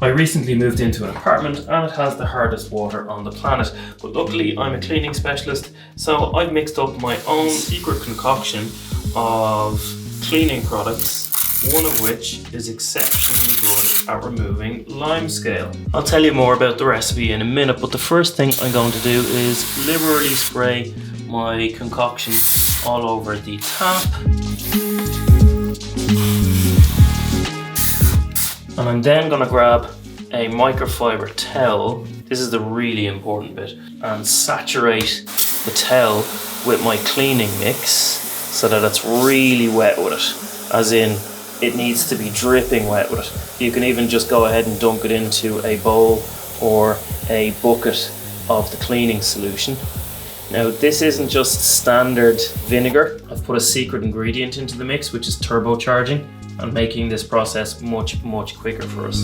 I recently moved into an apartment and it has the hardest water on the planet, but luckily I'm a cleaning specialist, so I've mixed up my own secret concoction of cleaning products, one of which is exceptionally good at removing limescale. I'll tell you more about the recipe in a minute, but the first thing I'm going to do is liberally spray my concoction all over the tap. And I'm then going to grab a microfiber towel, this is the really important bit, and saturate the towel with my cleaning mix so that it's really wet with it, as in it needs to be dripping wet with it. You can even just go ahead and dunk it into a bowl or a bucket of the cleaning solution. Now this isn't just standard vinegar, I've put a secret ingredient into the mix which is turbocharging and making this process much quicker for us.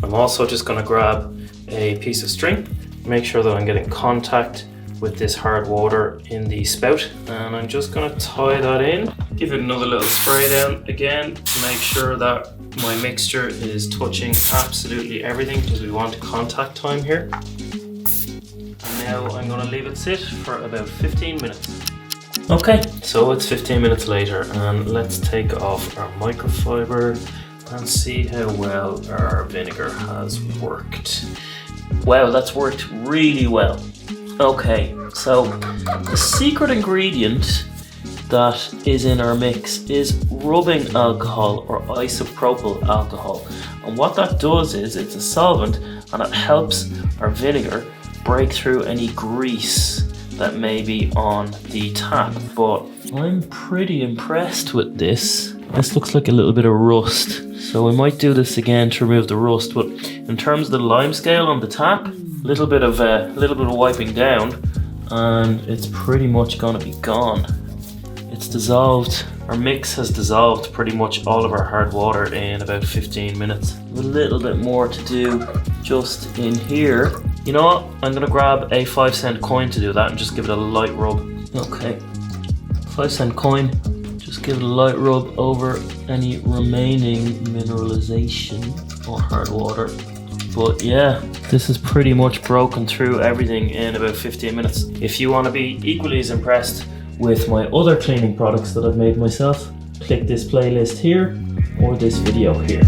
I'm also just going to grab a piece of string, make sure that I'm getting contact with this hard water in the spout, and I'm just going to tie that in. Give it another little spray down again to make sure that my mixture is touching absolutely everything, because we want contact time here. And now I'm going to leave it sit for about 15 minutes. Okay, so it's 15 minutes later and let's take off our microfiber and see how well our vinegar has worked. Wow, that's worked really well. Okay, so the secret ingredient that is in our mix is rubbing alcohol or isopropyl alcohol. And what that does is it's a solvent and it helps our vinegar break through any grease that may be on the tap. But I'm pretty impressed with this. This looks like a little bit of rust, so we might do this again to remove the rust. But in terms of the lime scale on the tap, a little bit of wiping down and it's pretty much gonna be gone. It's dissolved. Our mix has dissolved pretty much all of our hard water in about 15 minutes. A little bit more to do just in here. You know what? I'm gonna grab a 5-cent coin to do that and just give it a light rub. Okay, 5-cent coin. Just give it a light rub over any remaining mineralization or hard water. But yeah, this is pretty much broken through everything in about 15 minutes. If you want to be equally as impressed with my other cleaning products that I've made myself, click this playlist here or this video here.